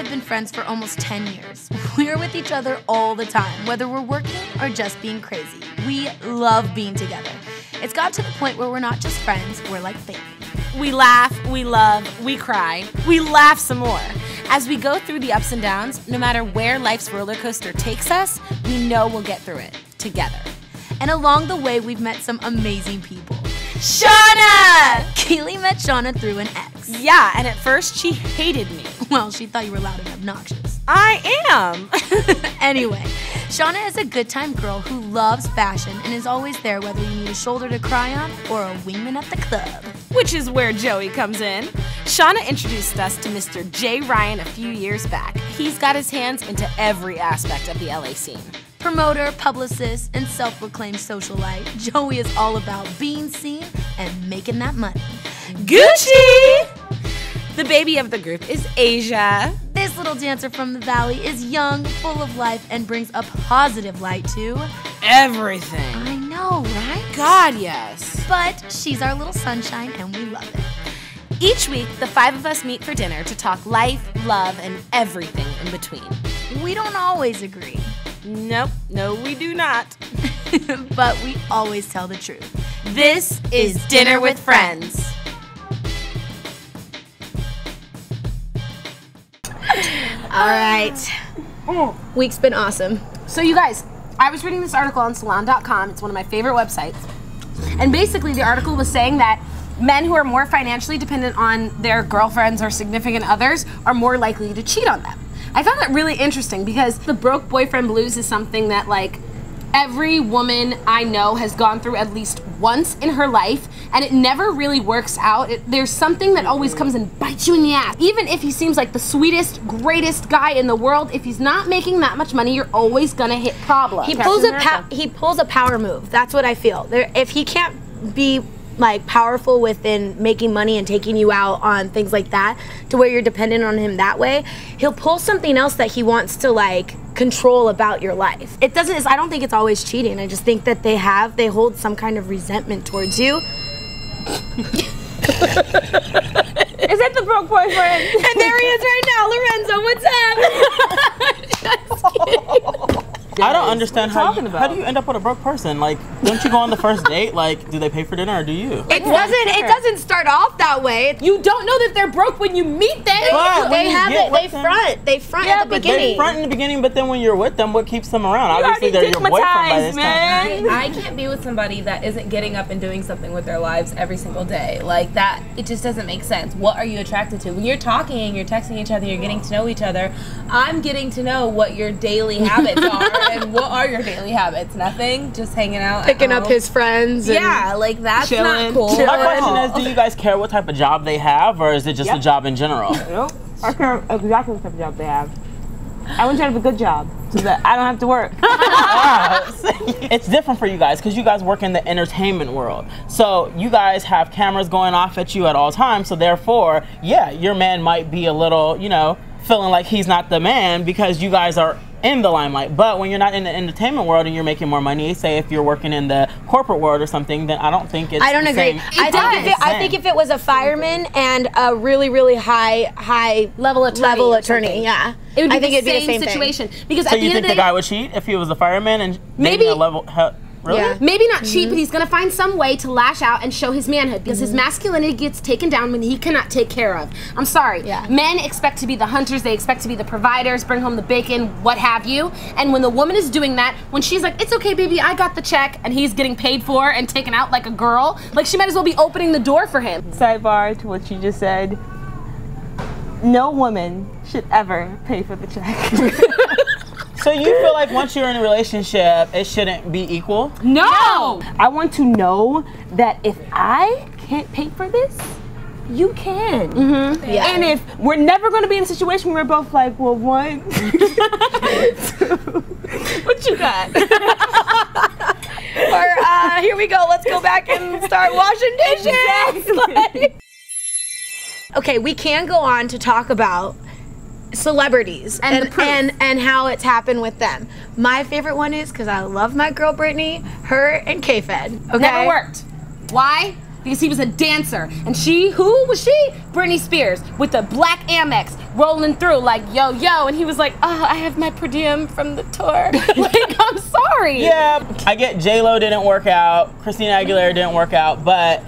have been friends for almost 10 years. We're with each other all the time, whether we're working or just being crazy. We love being together. It's got to the point where we're not just friends, we're like family. We laugh, we love, we cry, we laugh some more. As we go through the ups and downs, no matter where life's roller coaster takes us, we know we'll get through it together. And along the way, we've met some amazing people. Shauna! Keely met Shauna through an ex. Yeah, and at first she hated me. Well, she thought you were loud and obnoxious. I am. Anyway, Shauna is a good time girl who loves fashion and is always there whether you need a shoulder to cry on or a wingman at the club. Which is where Joey comes in. Shauna introduced us to Mr. Jay Ryan a few years back. He's got his hands into every aspect of the LA scene. Promoter, publicist, and self-proclaimed socialite, Joey is all about being seen and making that money. Gucci! The baby of the group is Asia. This little dancer from the valley is young, full of life, and brings a positive light to everything. I know, right? God, yes. But she's our little sunshine, and we love it. Each week, the five of us meet for dinner to talk life, love, and everything in between. We don't always agree. Nope, no we do not. But we always tell the truth. This is Dinner with Friends. All right. Week's been awesome. So you guys, I was reading this article on salon.com. It's one of my favorite websites. And basically the article was saying that men who are more financially dependent on their girlfriends or significant others are more likely to cheat on them. I found that really interesting because the broke boyfriend blues is something that like every woman I know has gone through at least once in her life, and it never really works out. There's something that always comes and bites you in the ass. Even if he seems like the sweetest, greatest guy in the world, if he's not making that much money, you're always gonna hit problems. He pulls a power move. That's what I feel. If he can't be like powerful within making money and taking you out on things like that to where you're dependent on him that way, he'll pull something else that he wants to like control about your life. I don't think it's always cheating. I just think that they hold some kind of resentment towards you. Is that the broke boyfriend? And there he is right now, Lorenzo, what's up? Just kidding. I don't understand how do you end up with a broke person? Like, don't you go on the first date? Like, do they pay for dinner or do you? It doesn't start off that way. You don't know that they're broke when you meet them. They front at the beginning. They front in the beginning, but then when you're with them, what keeps them around? Obviously, they're your boyfriend by this time. I can't be with somebody that isn't getting up and doing something with their lives every single day. Like that, it just doesn't make sense. What are you attracted to? When you're talking, you're texting each other, you're getting to know each other, I'm getting to know what your daily habits are. And what are your daily habits? Nothing? Just hanging out? Picking up his friends? Yeah, like that's chilling, not cool. My question is, do you guys care what type of job they have, or is it just a job in general? Nope. I care exactly what type of job they have. I want you to have a good job so that I don't have to work. It's different for you guys because you guys work in the entertainment world. So you guys have cameras going off at you at all times. So therefore, yeah, your man might be a little, feeling like he's not the man because you guys are in the limelight. But when you're not in the entertainment world and you're making more money, say if you're working in the corporate world or something, then I don't think it's I don't agree. I think if it was a fireman and a really, really high level attorney, yeah. It would be it'd be the same situation. Because so at the you end think of the the guy would cheat if he was a fireman and maybe a level really? Yeah. Maybe not cheat, but he's gonna find some way to lash out and show his manhood because his masculinity gets taken down when he cannot take care of. I'm sorry. Yeah. Men expect to be the hunters, they expect to be the providers, bring home the bacon, what have you. And when the woman is doing that, when she's like, it's okay, baby, I got the check, and he's getting paid for and taken out like a girl, like she might as well be opening the door for him. Sidebar to what you just said. No woman should ever pay for the check. So you feel like once you're in a relationship, it shouldn't be equal? No! I want to know that if I can't pay for this, you can. Yeah. And if we're never going to be in a situation where we're both like, well, one, two, what you got? Or here we go. Let's go back and start washing dishes. Exactly. Okay, we can go on to talk about celebrities and how it's happened with them. My favorite one is because I love my girl Brittany, her and K-Fed. Okay? Never worked. Why? because he was a dancer. And who was she? Britney Spears with the black Amex rolling through like, yo, yo. And he was like, oh, I have my per diem from the tour. Like, I'm sorry. Yeah, I get J-Lo didn't work out, Christina Aguilera didn't work out, but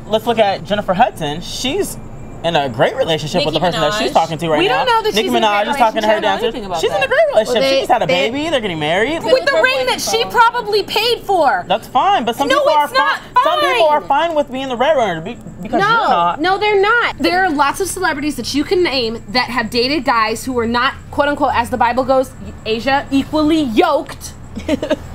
let's look at Jennifer Hudson. She's in a great relationship with the person that she's talking to right now. We don't know that Nicki she's in a Minaj great is talking to her dancers. She's in a great relationship. She just had a baby. They're getting married. With the ring that she probably paid for. That's fine, but some No, people are it's not fine. Some people are fine. fine with being the red runner because you're not. No, they're not. There are lots of celebrities that you can name that have dated guys who are not, quote unquote, as the Bible goes, Asia, equally yoked.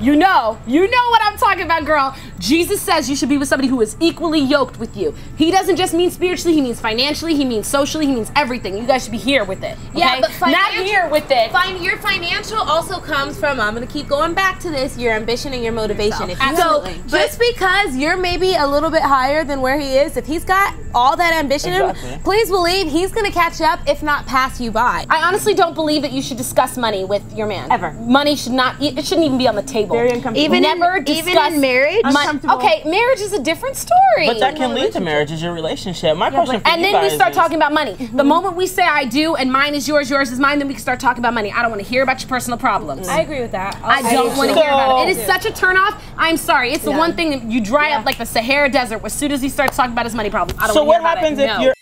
You know what I'm talking about, girl. Jesus says you should be with somebody who is equally yoked with you. He doesn't just mean spiritually, he means financially, he means socially, he means everything. You guys should be here with it. Okay? Yeah, but not here with it. Your financial also comes from, I'm gonna keep going back to this, your ambition and your motivation. If you Absolutely. So just because you're maybe a little bit higher than where he is, if he's got all that ambition in him, please believe he's gonna catch up, if not pass you by. I honestly don't believe that you should discuss money with your man. Ever. Money should not, it shouldn't even be on the table. Very uncomfortable. Even Never in marriage. Okay, marriage is a different story. But that can lead to marriage is your relationship. My question for And you then we guys start is- talking about money. The moment we say I do and mine is yours is mine, then we can start talking about money. I don't want to hear about your personal problems. I agree with that. I don't want to hear about it. It is such a turnoff. I'm sorry. It's the one thing that you dry up like the Sahara Desert as soon as he starts talking about his money problems. I don't So want to what hear about happens it. if you're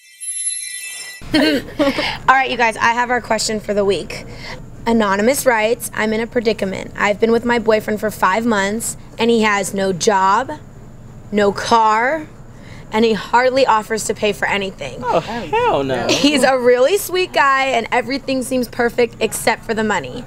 All right, you guys, I have our question for the week. Anonymous writes, I'm in a predicament. I've been with my boyfriend for 5 months, and he has no job, no car, and he hardly offers to pay for anything. Oh, hell no. He's a really sweet guy, and everything seems perfect except for the money.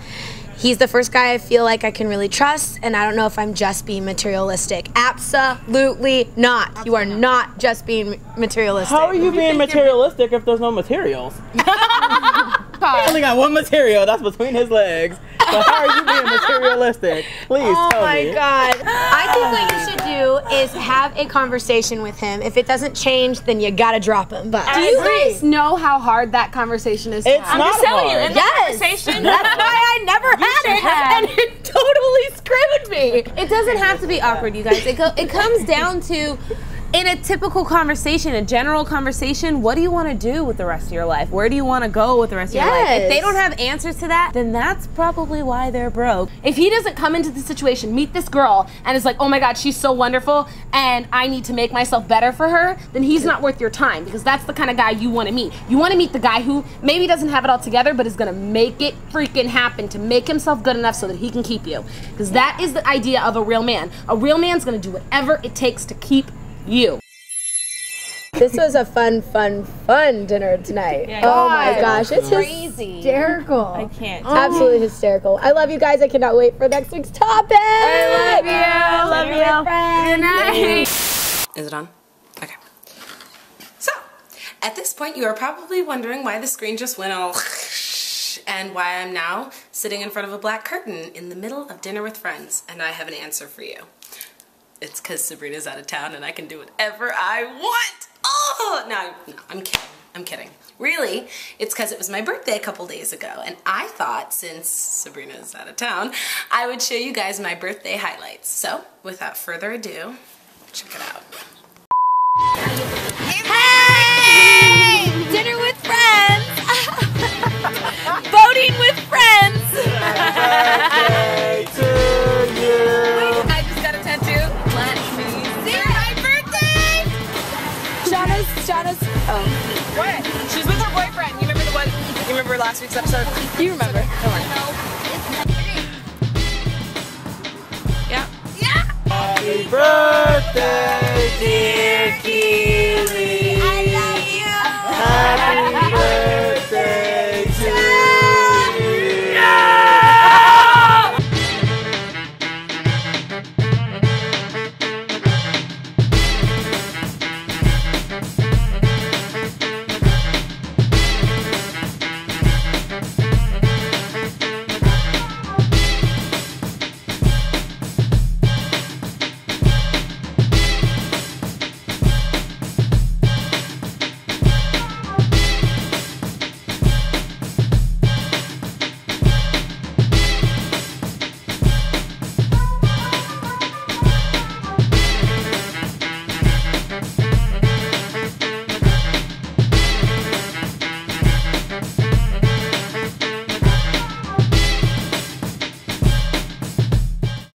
He's the first guy I feel like I can really trust, and I don't know if I'm just being materialistic. Absolutely not. You are not just being materialistic. How are you being materialistic if there's no materials? He only got one material, that's between his legs. But how are you being materialistic? Please tell me. Oh my God. I think what you should do is have a conversation with him. If it doesn't change, then you gotta drop him. But Do you guys know how hard that conversation is? It's not hard. in that conversation. that's why I never had it, and it totally screwed me. It doesn't have to be awkward, you guys. It comes down to, in a typical conversation, a general conversation, what do you want to do with the rest of your life? Where do you want to go with the rest of your life? If they don't have answers to that, then that's probably why they're broke. If he doesn't come into the situation, meet this girl, and is like, oh my God, she's so wonderful, and I need to make myself better for her, then he's not worth your time, because that's the kind of guy you want to meet. You want to meet the guy who maybe doesn't have it all together, but is going to make it freaking happen to make himself good enough so that he can keep you. Because that is the idea of a real man. A real man's going to do whatever it takes to keep you. This was a fun dinner tonight. Oh my gosh, it's Crazy. hysterical. I can't. Absolutely hysterical. I love you guys. I cannot wait for next week's topic. I love you. Good night. Is it on? Okay. So, at this point, you are probably wondering why the screen just went all and why I'm now sitting in front of a black curtain in the middle of dinner with friends, and I have an answer for you. It's because Sabrina's out of town and I can do whatever I want. Oh, no, I'm kidding. I'm kidding. Really, it's because it was my birthday a couple days ago, and I thought since Sabrina's out of town, I would show you guys my birthday highlights. So, without further ado, check it out. Hey! Dinner with friends. Voting with friends. Happy birthday to you. I just got a tattoo. Let me see. My birthday. Shauna's. Oh, What? She's with her boyfriend. You remember the one? You remember last week's episode? you remember? Yeah. Happy birthday, dear Keely. I love you. Happy